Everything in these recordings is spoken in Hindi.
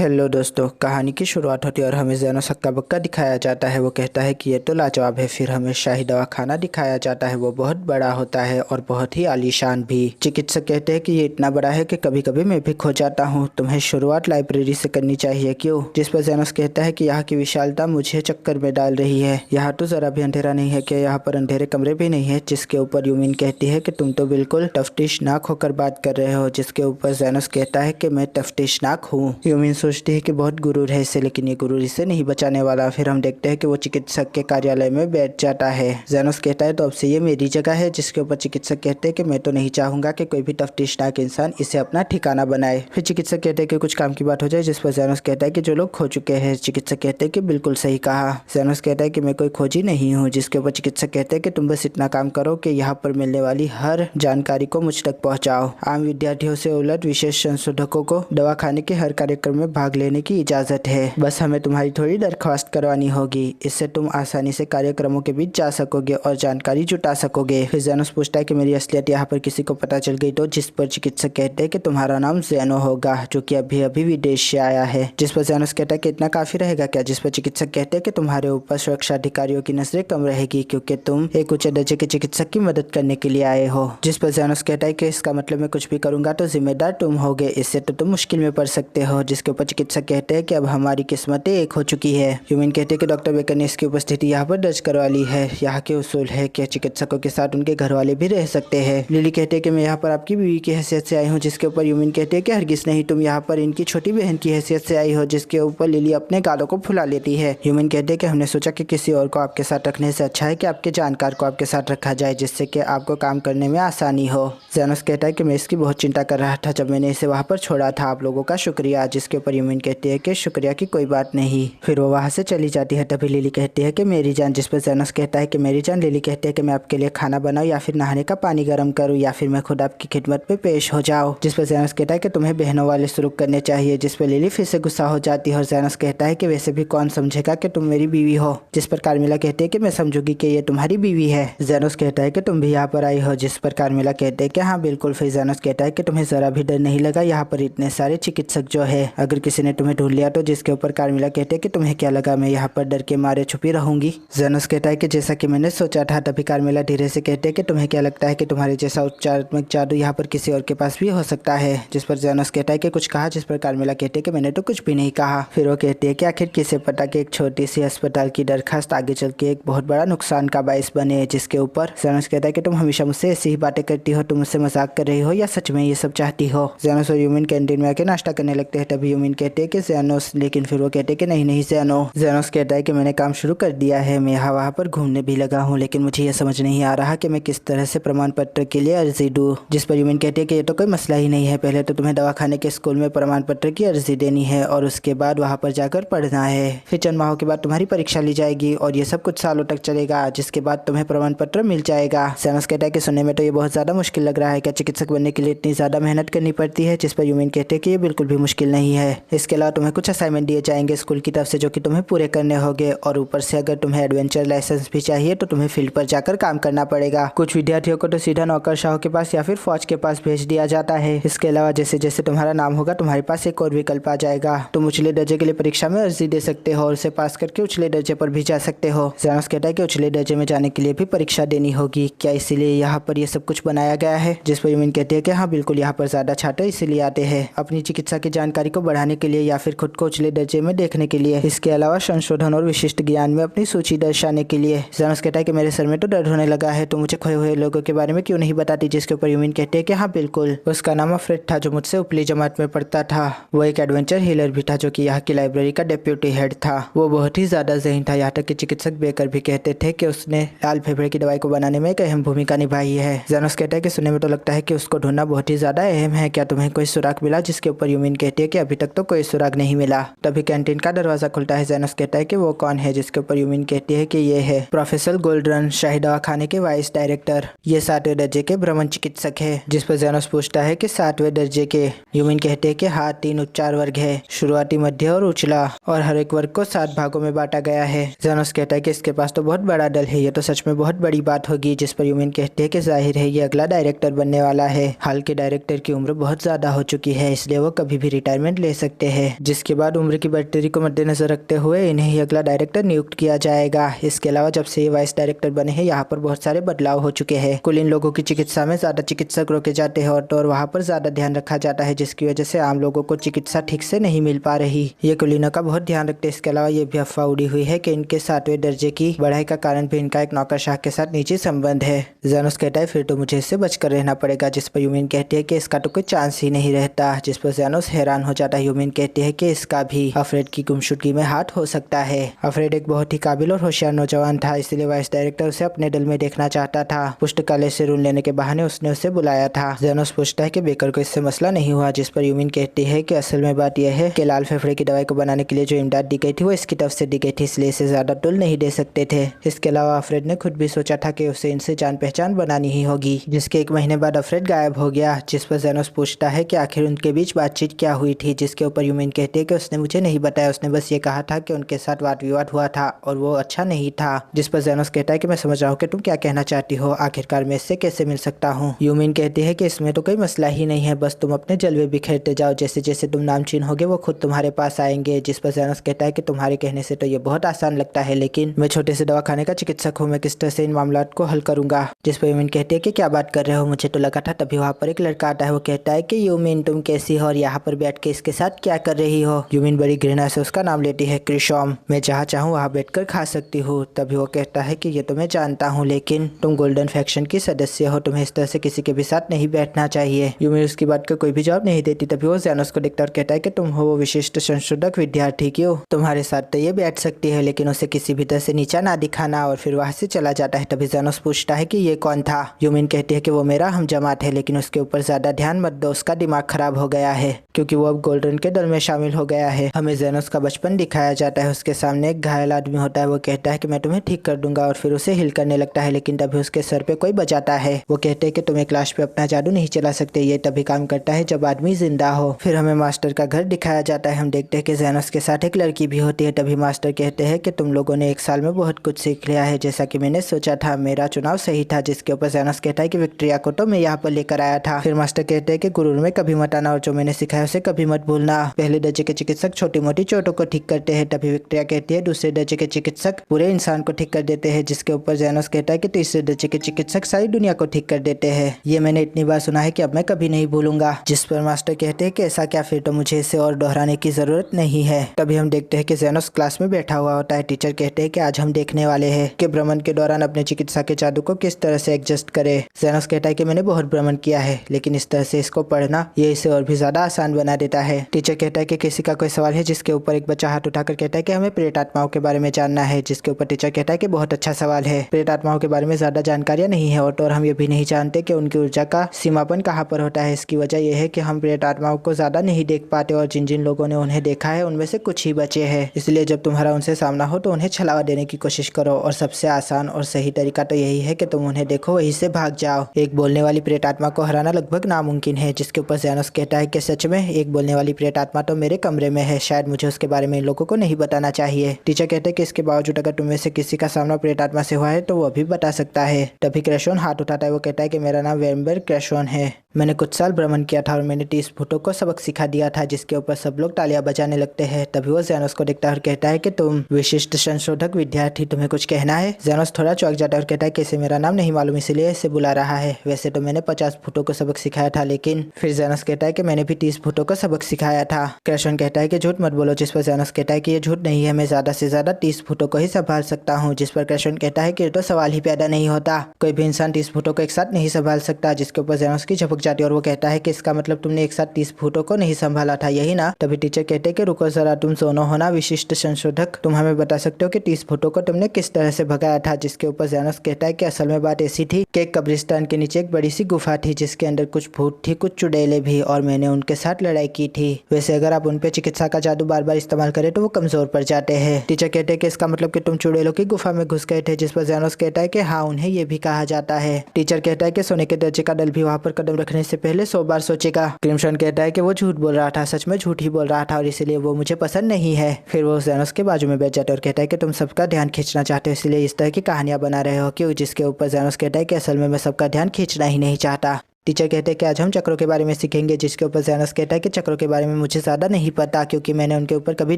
हेलो दोस्तों, कहानी की शुरुआत होती है और हमें ज़ेनोस हक्का बक्का दिखाया जाता है। वो कहता है कि ये तो लाजवाब है। फिर हमें शाही दवाखाना दिखाया जाता है। वो बहुत बड़ा होता है और बहुत ही आलीशान भी। चिकित्सक कहते हैं कि ये इतना बड़ा है कि कभी कभी मैं भी खो जाता हूँ। तुम्हें शुरुआत लाइब्रेरी से करनी चाहिए, क्यों? जिस पर ज़ेनोस कहता है कि यहाँ की विशालता मुझे चक्कर में डाल रही है। यहाँ तो जरा भी अंधेरा नहीं है, क्या यहाँ पर अंधेरे कमरे भी नहीं है? जिसके ऊपर यूमिन कहती है कि तुम तो बिल्कुल तफ्तीशनाक होकर बात कर रहे हो। जिसके ऊपर ज़ेनोस कहता है कि मैं तफ्तीशनाक हूँ। यूमिन सोचती है कि बहुत गुरूर है इसे, लेकिन ये गुरूर इसे नहीं बचाने वाला। फिर हम देखते हैं कि वो चिकित्सक के कार्यालय में बैठ जाता है। ज़ेनोस कहता है तो अब से ये मेरी जगह है। जिसके ऊपर चिकित्सक कहते हैं कि मैं तो नहीं चाहूंगा कि कोई भी तफ्तीशनाक इंसान इसे अपना ठिकाना बनाए। फिर चिकित्सक कहते हैं कि कुछ काम की बात हो जाए। जिस पर ज़ेनोस कहता है कि जो लोग खो चुके हैं। चिकित्सक कहते हैं कि बिल्कुल सही कहा। ज़ेनोस कहता है कि मैं कोई खोजी नहीं हूँ। जिसके ऊपर चिकित्सक कहते हैं कि तुम बस इतना काम करो कि यहाँ पर मिलने वाली हर जानकारी को मुझ तक पहुँचाओ। आम विद्यार्थियों से उलट विशेष संशोधकों को दवाखाने के हर कार्यक्रम में भाग लेने की इजाजत है। बस हमें तुम्हारी थोड़ी दरख्वास्त करवानी होगी। इससे तुम आसानी से कार्यक्रमों के बीच जा सकोगे और जानकारी जुटा सकोगे। फिर ज़ेनोस पूछता है कि मेरी असलियत यहाँ पर किसी को पता चल गई तो? जिस पर चिकित्सक कहते हैं कि तुम्हारा नाम ज़ेनो होगा, जो कि अभी अभी विदेश से आया है। जिस पर ज़ेनोस कहता है कि इतना काफी रहेगा क्या? जिस पर चिकित्सक कहते हैं कि तुम्हारे ऊपर सुरक्षा अधिकारियों की नजरें कम रहेगी, क्योंकि तुम एक उच्च दर्जे के चिकित्सक की मदद करने के लिए आए हो। जिस पर ज़ेनोस कहता है कि इसका मतलब मैं कुछ भी करूंगा तो जिम्मेदार तुम होगे, इससे तो तुम मुश्किल में पड़ सकते हो। जिसके ऊपर चिकित्सक कहते हैं कि अब हमारी किस्मतें एक हो चुकी है। ह्यूमन कहते हैं कि डॉक्टर बेकर ने इसकी उपस्थिति यहाँ पर दर्ज करवा ली है। यहाँ के उसूल है कि चिकित्सकों के साथ उनके घर वाले भी रह सकते हैं। लिली कहते हैं कि मैं यहाँ पर आपकी बीवी की हैसियत से आई हूँ। जिसके ऊपर ह्यूमन कहते हैं कि हरगिज नहीं, तुम यहाँ पर इनकी छोटी बहन की हैसियत से आई हो। जिसके ऊपर लिली अपने गालों को फुला लेती है। ह्यूमन कहते हैं कि हमने सोचा कि किसी और को आपके साथ रखने से अच्छा है कि आपके जानकार को आपके साथ रखा जाए, जिससे कि आपको काम करने में आसानी हो। ज़ेनोस कहता है कि मैं इसकी बहुत चिंता कर रहा था जब मैंने इसे वहाँ पर छोड़ा था। आप लोगों का शुक्रिया। जिसके ऊपर ह्यूमन कहते हैं कि शुक्रिया की कोई बात नहीं। फिर वो वहाँ से चली जाती है। तभी लिली कहती है कि मेरी जान। जिस पर ज़ेनोस कहता है कि मेरी जान। लिली कहती है कि मैं आपके लिए खाना बनाऊं या फिर नहाने का पानी गर्म करूं या फिर मैं खुद आपकी खिदमत में पेश हो जाऊं। जिस पर ज़ेनोस कहता है कि तुम्हें बहनों वाले सलूक करने चाहिए। जिस पर लिली फिर से गुस्सा हो जाती है और ज़ेनोस कहता है कि वैसे भी कौन समझेगा कि तुम मेरी बीवी हो। जिस पर कार्मिला कहती है कि मैं समझूंगी कि ये तुम्हारी बीवी है। ज़ेनोस कहता है कि तुम भी यहाँ पर आई हो। जिस पर कार्मिला कहते हैं कि हाँ बिल्कुल। फिर ज़ेनोस कहता है कि तुम्हें जरा भी डर नहीं लगा यहाँ पर इतने सारे चिकित्सक जो है, अगर किसी ने तुम्हें ढूंढ लिया तो? जिसके ऊपर कार्मिला कहते हैं कि तुम्हें क्या लगा मैं यहाँ पर डर के मारे छुपी रहूंगी? ज़ेनोस कहता है कि जैसा कि मैंने सोचा था। तभी कार्मिला धीरे से कहते हैं कि तुम्हें क्या लगता है कि तुम्हारे जैसा उपचारात्मक जादू यहाँ पर किसी और के पास भी हो सकता है? जिस पर ज़ेनोस कहता है कि कुछ कहा? जिस पर कार्मिला कहते हैं कि मैंने तो कुछ भी नहीं कहा। फिर वो कहते हैं कि आखिर किसे पता कि एक छोटी सी अस्पताल की दरखास्त आगे चल के एक बहुत बड़ा नुकसान का बायस बने। जिसके ऊपर ज़ेनोस कहता है कि तुम हमेशा मुझसे ऐसी ही बातें करती हो, तुम मुझसे मजाक कर रही हो या सच में ये सब चाहती हो? ज़ेनोस और ह्यूमन कैंटीन में आके नाश्ता करने लगते हैं। तभी ह्यूमन कहते हैं कि ज़ेनोस, लेकिन फिर वो कहते हैं कि नहीं नहीं ज़ेनो। ज़ेनोस कहता है कि मैंने काम शुरू कर दिया है, मैं यहाँ वहाँ पर घूमने भी लगा हूँ, लेकिन मुझे ये समझ नहीं आ रहा कि मैं किस तरह से प्रमाण पत्र के लिए अर्जी दूँ। जिस पर ह्यूमन कहते हैं कि ये तो कोई मसला ही नहीं है। पहले तो तुम्हें दवाखाने के स्कूल में प्रमाण पत्र की अर्जी देनी है और उसके बाद वहाँ पर जाकर पढ़ना है। फिर चंद माहों के बाद तुम्हारी परीक्षा ली जाएगी और ये सब कुछ सालों तक चलेगा। जिसके बाद तुम्हें प्रमाण पत्र मिल जाएगा। ज़ेनोस कहता है कि सुनने में तो ये बहुत ज़्यादा मुश्किल लग रहा है, क्या चिकित्सक बनने के लिए इतनी ज़्यादा मेहनत करनी पड़ती है? जिस पर ह्यूमन कहते हैं कि ये बिल्कुल भी मुश्किल नहीं है। इसके अलावा तुम्हें कुछ असाइनमेंट दिए जाएंगे स्कूल की तरफ से, जो कि तुम्हें पूरे करने होंगे, और ऊपर से अगर तुम्हें एडवेंचर लाइसेंस भी चाहिए तो तुम्हें फील्ड पर जाकर काम करना पड़ेगा। कुछ विद्यार्थियों को तो सीधा नौकरशाहों के पास या फिर फौज के पास भेज दिया जाता है। इसके अलावा जैसे जैसे तुम्हारा नाम होगा तुम्हारे पास एक और विकल्प आ जाएगा। तुम उछले दर्जे के लिए परीक्षा में अर्जी दे सकते हो और उसे पास करके उछले दर्जे पर भी जा सकते हो। ज़ेनोस कहता है कि उछले दर्जे में जाने के लिए भी परीक्षा देनी होगी, क्या इसीलिए यहाँ पर ये सब कुछ बनाया गया है? जिस पर ह्यूमन कहते हैं कि हाँ बिल्कुल, यहाँ पर ज्यादा छात्र इसीलिए आते हैं, अपनी चिकित्सा की जानकारी को बढ़ाने के लिए या फिर खुद को उछले दर्जे में देखने के लिए। इसके अलावा संशोधन और विशिष्ट ज्ञान में अपनी सूची दर्शाने के लिए। ज़ेनोस कहता है कि मेरे सर में तो दर्द होने लगा है, तो मुझे खोए हुए लोगों के बारे में क्यों नहीं बताती? जिसके ऊपर ह्यूमन कहते हैं कि हाँ बिल्कुल। उसका नाम अफ्रेड था, जो मुझसे उपली जमात में पढ़ता था। वो एक एडवेंचर हीलर भी था, जो कि यहाँ की लाइब्रेरी का डेप्यूटी हेड था। वो बहुत ही ज्यादा ज़हीन था, यहाँ तक कि चिकित्सक बेकर भी कहते थे कि उसने लाल फेफड़े की दवाई को बनाने में एक अहम भूमिका निभाई है। ज़ेनोस कहता है कि सुनने में तो लगता है कि उसको ढूंढना बहुत ही ज्यादा अहम है, क्या तुम्हें कोई सुराग मिला? जिसके ऊपर ह्यूमन कहती है कि अभी तक तो कोई सुराग नहीं मिला। तभी कैंटीन का दरवाजा खुलता है। ज़ेनोस कहता है कि वो कौन है? जिसके ऊपर ह्यूमन कहती है कि ये है प्रोफेसर गोल्डरन, शाही दवाखाने के वाइस डायरेक्टर। ये 7वें दर्जे के भ्रमण चिकित्सक है। जिस पर ज़ेनोस पूछता है कि 7वें दर्जे के? ह्यूमन कहते हैं कि हाँ, 3 उपचार वर्ग है, शुरुआती, मध्य और उछला, और हर एक वर्ग को 7 भागों में बांटा गया है। ज़ेनोस कहता है कि इसके पास तो बहुत बड़ा दल है, ये तो सच में बहुत बड़ी बात होगी। जिस पर ह्यूमन कहते हैं कि जाहिर है ये अगला डायरेक्टर बनने वाला है। हाल के डायरेक्टर की उम्र बहुत ज्यादा हो चुकी है, इसलिए वो कभी भी रिटायरमेंट ले सकते सकते हैं, जिसके बाद उम्र की बढ़ोतरी को मद्देनजर रखते हुए इन्हें ही अगला डायरेक्टर नियुक्त किया जाएगा। इसके अलावा जब से ये वाइस डायरेक्टर बने हैं यहाँ पर बहुत सारे बदलाव हो चुके हैं। कुल इन लोगों की चिकित्सा में ज्यादा चिकित्सक रोके जाते हैं और वहाँ पर ज्यादा ध्यान रखा जाता है, जिसकी वजह से आम लोगों को चिकित्सा ठीक से नहीं मिल पा रही। ये कुलीनों का बहुत ध्यान रखते हैं। इसके अलावा ये भी अफवाह उड़ी हुई है कि इनके 7वें दर्जे की बढ़ाई का कारण भी इनका एक नौकरशाह के साथ निजी संबंध है। जेनोस कहता है फिर तो मुझे इससे बचकर रहना पड़ेगा, जिस पर यूमिन कहती है कि इसका तो कोई चांस ही नहीं रहता, जिस पर जेनोस हैरान हो जाता है। यूमिन कहती है कि इसका भी अफ्रेड की गुमशुदगी में हाथ हो सकता है। अफ्रेड एक बहुत ही काबिल और होशियार नौजवान था, इसलिए वाइस डायरेक्टर उसे अपने दल में देखना चाहता था। पुस्तकालय से ऋण लेने के बहाने उसने उसे बुलाया था। जेनोस पूछता है कि बेकर को इससे मसला नहीं हुआ, जिस पर यूमिन कहती है कि असल में बात यह है कि लाल फेफड़े की दवाई को बनाने के लिए जो इमदाद दी गई थी वो इसकी तरफ से दी गई थी, इसलिए इसे ज्यादा टुल नहीं दे सकते थे। इसके अलावा अफ्रेड ने खुद भी सोचा था कि उसे इनसे जान पहचान बनानी ही होगी, जिसके 1 महीने बाद अफ्रेड गायब हो गया। जिस पर जेनोस पूछता है कि आखिर उनके बीच बातचीत क्या हुई थी, जिसके ऊपर यूमिन कहती है कि उसने मुझे नहीं बताया, उसने बस ये कहा था कि उनके साथ वाद विवाद हुआ था और वो अच्छा नहीं था। जिस पर जेनोस कहता है कि मैं समझ रहा हूँ कि तुम क्या कहना चाहती हो, आखिरकार मैं इससे कैसे मिल सकता हूँ। यूमिन कहती है कि इसमें तो कोई मसला ही नहीं है, बस तुम अपने जलवे बिखेरते जाओ, जैसे जैसे तुम नामचीन होगे वो खुद तुम्हारे पास आएंगे। जिस पर जेनोस कहता है कि तुम्हारे कहने से तो ये बहुत आसान लगता है, लेकिन मैं छोटे से दवाखाने का चिकित्सक हूँ, मैं किस तरह से इन मामलों को हल करूंगा। जिस पर यूमिन कहती है कि क्या बात कर रहे हो, मुझे तो लगा था। तभी वहाँ पर एक लड़का आता है, वो कहता है कि यूमिन तुम कैसी हो और यहाँ पर बैठ के इसके साथ क्या कर रही हो। यूमिन बड़ी घृणा से उसका नाम लेती है, क्रिशॉम। मैं जहाँ चाहूँ वहाँ बैठकर खा सकती हूँ। तभी वो कहता है कि ये तो मैं जानता हूँ, लेकिन तुम गोल्डन फैक्शन की सदस्य हो, तुम्हें इस तरह से किसी के भी साथ नहीं बैठना चाहिए। यूमिन उसकी बात का कोई भी जवाब नहीं देती। तभी वो जेनोस को देखता और कहता है कि तुम हो वो विशिष्ट संशोधक विद्यार्थी, क्यों तुम्हारे साथ तो ये बैठ सकती है, लेकिन उसे किसी भी तरह से नीचा ना दिखाना, और फिर वहाँ से चला जाता है। तभी जेनोस पूछता है कि ये कौन था। यूमिन कहती है कि वो मेरा हमजमात है, लेकिन उसके ऊपर ज्यादा ध्यान मत दो, उसका दिमाग खराब हो गया है क्योंकि वो अब गोल्डन के दल में शामिल हो गया है। हमें जेनोस का बचपन दिखाया जाता है, उसके सामने एक घायल आदमी होता है, वो कहता है कि मैं तुम्हें ठीक कर दूंगा और फिर उसे हिल करने लगता है, लेकिन तभी उसके सर पे कोई बजाता है। वो कहते हैं कि तुम एक लाश पे अपना जादू नहीं चला सकते, ये तभी काम करता है जब आदमी जिंदा हो। फिर हमें मास्टर का घर दिखाया जाता है, हम देखते हैं कि जेनोस के साथ एक लड़की भी होती है। तभी मास्टर कहते हैं कि तुम लोगों ने 1 साल में बहुत कुछ सीख लिया है, जैसा कि मैंने सोचा था, मेरा चुनाव सही था। जिसके ऊपर जेनोस कहता है कि विक्टोरिया को तो मैं यहाँ पर लेकर आया था। फिर मास्टर कहते हैं कि गुरूर में कभी मत आना और जो मैंने सिखाया उसे कभी मत भूलना। पहले दर्जे के चिकित्सक छोटी मोटी चोटों को ठीक करते हैं। तभी विक्टोरिया कहती है दूसरे दर्जे के चिकित्सक पूरे इंसान को ठीक कर देते हैं। जिसके ऊपर जेनोस कहता है कि तीसरे दर्जे के चिकित्सक सारी दुनिया को ठीक कर देते हैं। ये मैंने इतनी बार सुना है कि अब मैं कभी नहीं भूलूंगा। जिस पर मास्टर कहते हैं कि ऐसा क्या, फिर तो मुझे इसे और दोहराने की जरूरत नहीं है। तभी हम देखते हैं कि जेनोस क्लास में बैठा हुआ होता है। टीचर कहते हैं कि आज हम देखने वाले हैं कि भ्रमण के दौरान अपने चिकित्सा के जादू को किस तरह से एडजस्ट करे। जेनोस कहता है कि मैंने बहुत भ्रमण किया है, लेकिन इस तरह से इसको पढ़ना ये इसे और भी ज्यादा आसान बना देता है। टीचर कहता है कि किसी का कोई सवाल है, जिसके ऊपर एक बच्चा हाथ उठाकर कहता है कि हमें प्रेत आत्माओं के बारे में जानना है। जिसके ऊपर टीचर कहता है कि बहुत अच्छा सवाल है, प्रेत आत्माओं के बारे में ज्यादा जानकारियां नहीं है और हम ये भी नहीं जानते कि उनकी ऊर्जा का सीमापन कहाँ पर होता है। इसकी वजह यह है कि हम प्रेत आत्माओं को ज्यादा नहीं देख पाते और जिन जिन लोगों ने उन्हें देखा है उनमें से कुछ ही बचे हैं। इसलिए जब तुम्हारा उनसे सामना हो तो उन्हें छलावा देने की कोशिश करो, और सबसे आसान और सही तरीका तो यही है कि तुम उन्हें देखो वहीं से भाग जाओ। एक बोलने वाली प्रेत आत्मा को हराना लगभग नामुमकिन है। जिसके ऊपर जेनोस कहता है कि सच में एक बोलने वाली प्रेत आत्मा तो मेरे कमरे में है, शायद मुझे उसके बारे में इन लोगों को नहीं बताना चाहिए। टीचर कहते हैं कि इसके बावजूद अगर तुम में से किसी का सामना प्रेत आत्मा से हुआ है तो वो भी बता सकता है। तभी क्रैशोन हाथ उठाता है, वो कहता है कि मेरा नाम वेम्बर क्रैशोन है, मैंने कुछ साल भ्रमण किया था और मैंने 30 फुटों को सबक सिखा दिया था। जिसके ऊपर सब लोग तालियां बजाने लगते हैं। तभी वो जेनोस को देखता है और कहता है कि तुम विशिष्ट संशोधक विद्यार्थी, तुम्हें कुछ कहना है। जेनोस थोड़ा चौंक जाता है और कहता है कि इसे मेरा नाम नहीं मालूम, इसलिए इसे बुला रहा है। वैसे तो मैंने 50 फुटों को सबक सिखाया था, लेकिन फिर जेनोस कहता है कि मैंने भी 30 फुटों को सबक सिखाया था। क्रैशोन कहता है कि झूठ मत बोलो। जिस पर जेनोस कहता है कि ये झूठ नहीं है, मैं ज्यादा से ज्यादा 30 फुटों को ही संभाल सकता हूँ। जिस पर क्रैशोन कहता है कि ये तो सवाल ही पैदा नहीं होता, कोई भी इंसान 30 फुटों को एक साथ नहीं संभाल सकता। जिसके ऊपर जेनोस की झपक जाती है और वो कहता है कि इसका मतलब तुमने एक साथ 30 फुटों को नहीं संभाला था, यही ना। तभी टीचर कहते हैं कि रुको जरा, तुम सोनो हो ना विशिष्ट संशोधक, तुम हमें बता सकते हो कि 30 फुटों को तुमने किस तरह से भगाया था। जिसके ऊपर जेनोस कहता है कि असल में बात ऐसी थी कि एक कब्रिस्तान के नीचे एक बड़ी सी गुफा थी, जिसके अंदर कुछ भूत थी, कुछ चुड़ैले भी, और मैंने उनके साथ लड़ाई की थी। वैसे अगर आप उन पे चिकित्सा का जादू बार बार इस्तेमाल करें तो वो कमजोर पड़ जाते हैं। टीचर कहते हैं कि इसका मतलब कि तुम चुड़ैलों की गुफा में घुस गए थे। जिस पर जेनोस कहता है कि हाँ, उन्हें ये भी कहा जाता है। टीचर कहता है कि सोने के दर्जे का दल भी वहाँ पर कदम रखने से पहले 100 बार सोचेगा। क्रिम्सन कहता है कि वो झूठ बोल रहा था, सच में झूठ ही बोल रहा था और इसलिए वो मुझे पसंद नहीं है। फिर वो जेनोस के बाजू में बैठ जाता है और कहता है कि तुम सबका ध्यान खींचना चाहते हो, इसलिए इस तरह की कहानियां बना रहे हो क्यों। जिसके ऊपर जेनोस कहता है कि असल में मैं सबका ध्यान खींचना ही नहीं चाहता। टीचर कहते हैं कि आज हम चक्रों के बारे में सीखेंगे, जिसके ऊपर ज़ैनस कहता है कि चक्रों के बारे में मुझे ज़्यादा नहीं पता क्योंकि मैंने उनके ऊपर कभी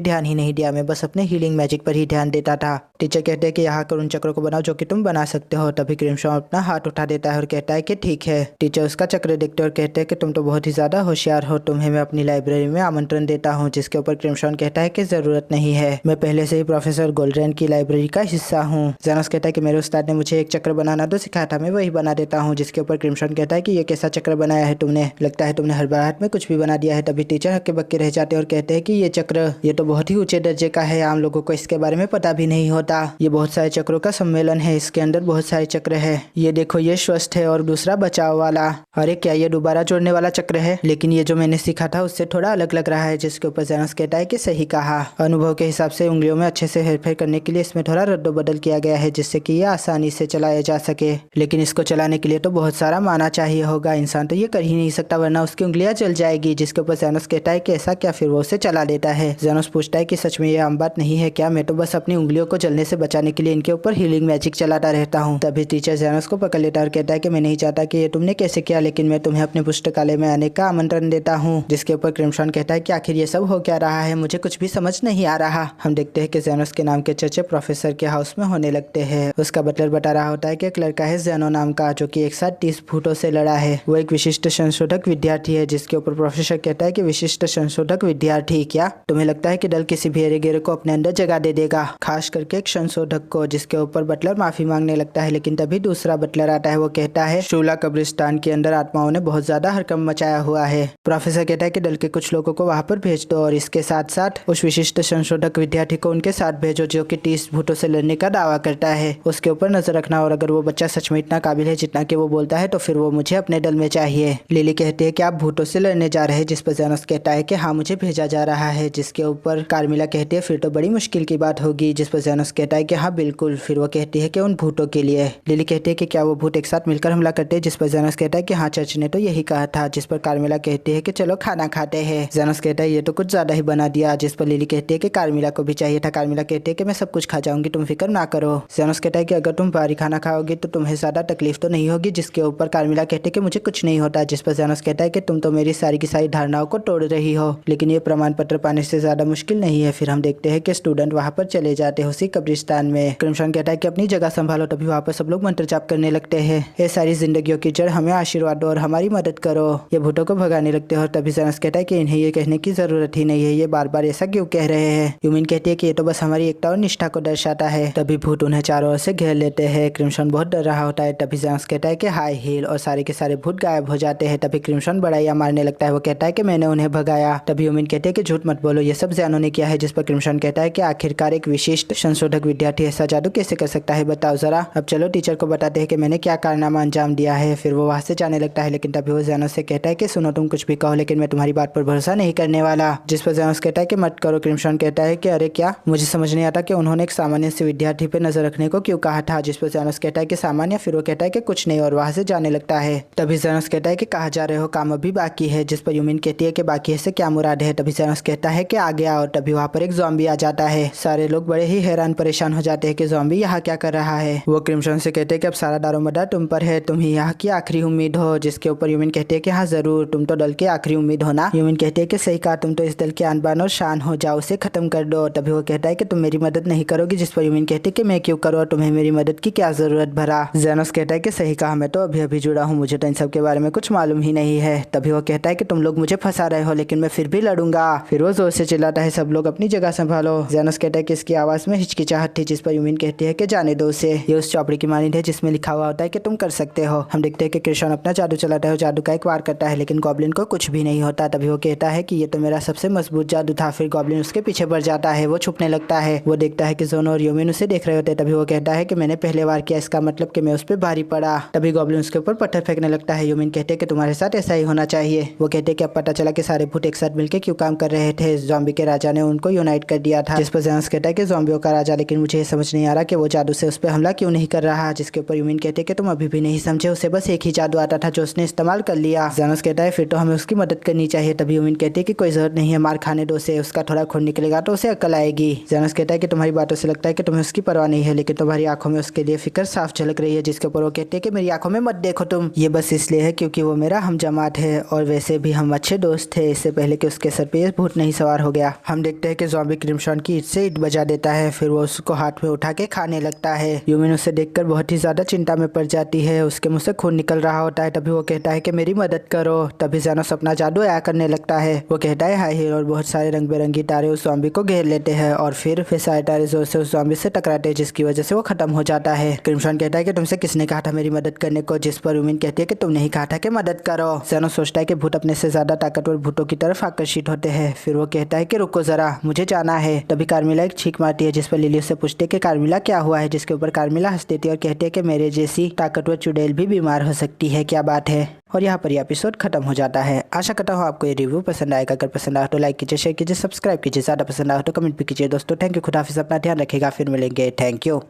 ध्यान ही नहीं दिया, मैं बस अपने हीलिंग मैजिक पर ही ध्यान देता था। टीचर कहते हैं कि यहाँ कर उन चक्रों को बनाओ जो कि तुम बना सकते हो। तभी क्रिमसन अपना हाथ उठा देता है और कहता है कि ठीक है। टीचर उसका चक्र देखते और कहते हैं कि तुम तो बहुत ही ज़्यादा होशियार हो, तुम्हें मैं अपनी लाइब्रेरी में आमंत्रण देता हूँ। जिसके ऊपर क्रिमसन कहता है कि ज़रूरत नहीं है, मैं पहले से ही प्रोफेसर गोल्ड्रेन की लाइब्रेरी का हिस्सा हूँ। ज़ैनस कहता है कि मेरे उस्ताद ने मुझे एक चक्र बनाना तो सिखाया था, मैं वही बना देता हूँ। जिसके ऊपर क्रिमसन कहता है कि ये कैसा चक्र बनाया है तुमने, लगता है तुमने हर बार हाथ में कुछ भी बना दिया है। तभी टीचर हक्के बक्के रह जाते हैं और कहते हैं कि ये चक्र ये तो बहुत ही ऊंचे दर्जे का है, आम लोगों को इसके बारे में पता भी नहीं होता। ये बहुत सारे चक्रों का सम्मेलन है, इसके अंदर बहुत सारे चक्र है। ये देखो, ये स्वस्थ है और दूसरा बचाव वाला। अरे क्या ये दोबारा जोड़ने वाला चक्र है? लेकिन ये जो मैंने सीखा था उससे थोड़ा अलग लग रहा है। जिसके ऊपर ज़ैनस कहता है कि सही कहा, अनुभव के हिसाब से उंगलियों में अच्छे से हेरफेर करने के लिए इसमें थोड़ा रद्दो बदल किया गया है, जिससे कि ये आसानी से चलाया जा सके। लेकिन इसको चलाने के लिए तो बहुत सारा माना चाहिए होगा, इंसान तो ये कर ही नहीं सकता वरना उसकी उंगलियां जल जाएगी। जिसके ऊपर ज़ैनस कहता है कि ऐसा क्या? फिर वो उसे चला देता है। ज़ैनस पूछता है कि सच में ये आम बात नहीं है क्या? मैं तो बस अपनी उंगलियों को जलने से बचाने के लिए इनके ऊपर हीलिंग मैजिक चलाता रहता हूँ। तभी टीचर ज़ैनस को पकड़ लेता और कहता है कि मैं नहीं चाहता कि ये तुमने कैसे किया, लेकिन मैं तुम्हें अपने पुस्तकालय में आने का आमंत्रण देता हूँ। जिसके ऊपर क्रिमसन कहता है कि आखिर ये सब हो क्या रहा है, मुझे कुछ भी समझ नहीं आ रहा। हम देखते हैं कि ज़ैनस के नाम के चर्चे प्रोफेसर के हाउस में होने लगते हैं। उसका बटलर बता रहा होता है कि एक लड़का है ज़ैनो नाम का, जो कि एक साथ 30 फुटों से लड़ा है। वो एक विशिष्ट संशोधक विद्यार्थी है। जिसके ऊपर प्रोफेसर कहता है कि विशिष्ट संशोधक विद्यार्थी क्या? तुम्हें लगता है कि दल किसी भी हेरेगेरे को अपने अंदर जगह दे देगा, खास करके एक संशोधक को? जिसके ऊपर बटलर माफी मांगने लगता है, लेकिन तभी दूसरा बटलर आता है। वो कहता है शूला कब्रिस्तान के अंदर आत्माओं ने बहुत ज्यादा हड़कंप मचाया हुआ है। प्रोफेसर कहता है कि दल के कुछ लोगों को वहां पर भेज दो और इसके साथ साथ उस विशिष्ट संशोधक विद्यार्थी को उनके साथ भेजो जो कि 30 फुटों से लड़ने का दावा करता है। उसके ऊपर नजर रखना और अगर वो बच्चा सच में इतना काबिल है जितना कि वो बोलता है तो फिर वो मुझे अपने दल में चाहिए। लिली कहती है कि आप भूतों से लड़ने जा रहे हैं? जिस पर ज़ैनस कहता है कि हाँ, मुझे भेजा जा रहा है। जिसके ऊपर कार्मिला कहती है फिर तो बड़ी मुश्किल की बात होगी। जिस पर ज़ैनस कहता है कि हाँ बिल्कुल। फिर वो कहती है कि उन भूतों के लिए। लिली कहती है कि क्या वो भूत एक साथ मिलकर हमला करते हैं? जिस पर ज़ैनस कहता है कि हाँ, चर्च ने तो यही कहा था। जिस पर कार्मिला कहती है कि चलो खाना खाते हैं। ज़ैनस कहता है ये तो कुछ ज्यादा ही बना दिया। जिस पर लिली कहती है कि कार्मिला को भी चाहिए था। कार्मिला कहती है कि मैं सब कुछ खा जाऊंगी, तुम फिक्र ना करो। ज़ैनस कहता है कि अगर तुम भारी खाना खाओगी तो तुम्हें ज्यादा तकलीफ तो नहीं होगी। जिसके ऊपर कार्मिला कहती है कि मुझे कुछ नहीं होता। जिस पर ज़ैनस कहता है कि तुम तो मेरी सारी की सारी धारणाओं को तोड़ रही हो, लेकिन ये प्रमाण पत्र पाने से ज्यादा मुश्किल नहीं है। फिर हम देखते हैं कि स्टूडेंट वहां पर चले जाते हैं उसी कब्रिस्तान में। क्रिमसन कहता है कि अपनी जगह संभालो। तभी वहां पर सब लोग मंत्र जाप करने लगते हैं। ये सारी जिंदगियों की जड़ हमें आशीर्वाद दो और हमारी मदद करो। ये भूतों को भगाने लगते हैं और तभी ज़ैनस कहता है कि इन्हें ये कहने की जरूरत ही नहीं है, ये बार बार ऐसा क्यों कह रहे हैं। यूमिन कहती है कि ये तो बस हमारी एकता और निष्ठा को दर्शाता है। तभी भूत उन्हें चारों ओर से घेर लेते हैं। क्रिमसन बहुत डर रहा होता है। तभी ज़ैनस कहता है कि हाई हील और सारे के सारे भूत गायब हो जाते हैं। तभी क्रिमसन बड़ाइयां मारने लगता है। वो कहता है कि मैंने उन्हें भगाया। तभी यूमिन कहते हैं कि झूठ मत बोलो, ये सब ज़ैनो ने किया है। जिस पर क्रिमसन कहता है कि आखिरकार एक विशिष्ट संशोधक विद्यार्थी ऐसा जादू कैसे कर सकता है, बताओ जरा। अब चलो टीचर को बताते हैं कि मैंने क्या कारनामा अंजाम दिया है। फिर वो वहां से जाने लगता है, लेकिन तभी वो ज़ैनो से कहता है कि सुनो, तुम कुछ भी कहो लेकिन मैं तुम्हारी बात पर भरोसा नहीं करने वाला। जिस पर ज़ैनस कहता है कि मत करो। क्रिमसन कहता है कि अरे क्या, मुझे समझ नहीं आता कि उन्होंने एक सामान्य से विद्यार्थी पर नजर रखने को क्यों कहा था। जिस पर ज़ैनस कहता है कि सामान्य। फिर वो कहता है कि कुछ नहीं और वहां से जाने लगता है। तभी ज़ैनस कहता है कि कहाँ जा रहे हो, काम अभी बाकी है। जिस पर यूमिन कहती है कि बाकी है से क्या मुराद है। तभी ज़ैनस कहता है कि आगे आओ। तभी वहाँ पर एक ज़ॉम्बी आ जाता है। सारे लोग बड़े ही हैरान परेशान हो जाते हैं कि ज़ॉम्बी यहाँ क्या कर रहा है। वो क्रिमसन से कहते हैं कि अब सारा दारोमदार तुम पर है, तुम ही यहाँ की आखिरी उम्मीद हो। जिसके ऊपर यूमिन कहते हैं कि हाँ जरूर, तुम तो दल के आखिरी उम्मीद हो ना। यूमिन कहते हैं कि सही कहा, तुम तो इस दल के आन बान और शान हो, जाओ उसे खत्म कर दो। तभी वो कहता है कि तुम मेरी मदद नहीं करोगी। जिस पर यूमिन कहते हैं कि मैं क्यों करूँ, तुम्हें मेरी मदद की क्या जरूरत भरा। ज़ैनस कहता है कि सही कहा, मैं तो अभी अभी जुड़ा हूँ, मुझे तो इन सब के बारे में कुछ मालूम ही नहीं है। तभी वो कहता है कि तुम लोग मुझे फंसा रहे हो, लेकिन मैं फिर भी लड़ूंगा। फिर वो जोर से चिल्लाता है, सब लोग अपनी जगह संभालो। ज़ैनस कहता है कि इसकी आवाज में हिचकिचाहट थी। जिस पर यूमिन कहती है कि जाने दो उसे, ये उस चौपड़ी की मानिंद है जिसमें लिखा हुआ होता है कि तुम कर सकते हो। हम देखते हैं कि कृष्ण अपना जादू चलाता है और जादू का एक वार करता है, लेकिन गॉब्लिन को कुछ भी नहीं होता। तभी वो कहता है कि ये तो मेरा सबसे मजबूत जादू था। फिर गॉब्लिन उसके पीछे बढ़ जाता है। वो छुपने लगता है। वो देखता है कि ज़ोनो और यूमिन उसे देख रहे होते हैं। तभी वो कहता है कि मैंने पहले वार किया, इसका मतलब कि मैं उस पर भारी पड़ा। तभी गॉब्लिन उसके ऊपर पत्थर फेंकने लगता है। यूमिन कहते हैं कि तुम्हारे साथ ऐसा ही होना चाहिए। वो कहते हैं कि अब पता चला कि सारे भूत एक साथ मिलकर क्यों काम कर रहे थे। ज़ॉम्बी के राजा ने उनको यूनाइट कर दिया था। जिस पर ज़ैनस कहता है कि ज़ॉम्बियों का राजा, लेकिन मुझे ये समझ नहीं आ रहा कि वो जादू से उस पर हमला क्यों नहीं कर रहा। जिसके ऊपर यूमिन कहते हैं कि तुम अभी भी नहीं समझे, उसे बस एक ही जादू आता था जो उसने इस्तेमाल कर लिया। ज़ैनस कहता है फिर तो हमें उसकी मदद करनी चाहिए। तभी यूमिन कहती है कि कोई जरूरत नहीं है, मार खाने दो उसे, उसका थोड़ा खून निकलेगा तो उसे अकल आएगी। ज़ैनस कहता है कि तुम्हारी बातों से लगता है कि तुम्हें उसकी परवाह नहीं है, लेकिन तुम्हारी आंखों में उसके लिए फिक्र साफ झलक रही है। जिसके ऊपर वो कहते हैं कि मेरी आंखों में मत देखो तुम, ये बस इसलिए है क्योंकि वो मेरा हमजमात है और वैसे भी हम अच्छे दोस्त थे इससे पहले कि उसके सर पे ये भूत नहीं सवार हो गया। हम देखते हैं कि ज़ॉम्बी क्रिम्सन की ईंट से ईंट बजा देता है, फिर वो उसको हाथ में उठा के खाने लगता है। यूमिन उसे देखकर बहुत ही ज्यादा चिंता में पड़ जाती है, उसके मुंह से खून निकल रहा होता है। तभी वो कहता है कि मेरी मदद करो। तभी ज़ानोस अपना जादू आया करने लगता है। वो कहता है हाई हील और बहुत सारे रंग बिरंगी तारे उस ज़ॉम्बी को घेर लेते हैं और फिर सारे तारे जोर से उस ज़ॉम्बी से टकराते हैं जिसकी वजह से वो खत्म हो जाता है। क्रिम्सन कहता है कि तुमसे किसने कहा था मेरी मदद करने को, जिस पर यूमिन कहती है कि तुमने ही कहा था कि मदद करो। ज़ानोस सोचता है कि भूत अपने से ज्यादा ताकतवर भूतों की तरफ आकर्षित होते हैं। फिर वो कहता है कि रुको जरा, मुझे जाना है। तभी कार्मिला एक छींक मारती है जिस पर लिली उससे पूछती है कि कार्मिला क्या हुआ है, जिसके ऊपर कार्मिला हंस देती है और कहती है कि मेरे जैसी ताकतवर चुड़ैल भी बीमार हो सकती है, क्या बात है। और यहाँ पर यह एपिसोड खत्म हो जाता है। आशा करता हूँ आपको ये रिव्यू पसंद आएगा। अगर पसंद आया तो लाइक कीजिए, शेयर कीजिए, सब्सक्राइब कीजिए। ज़्यादा पसंद आया तो कमेंट भी कीजिए। दोस्तों थैंक यू, खुदाफिज, अपना ध्यान रखिएगा, फिर मिलेंगे। Thank you.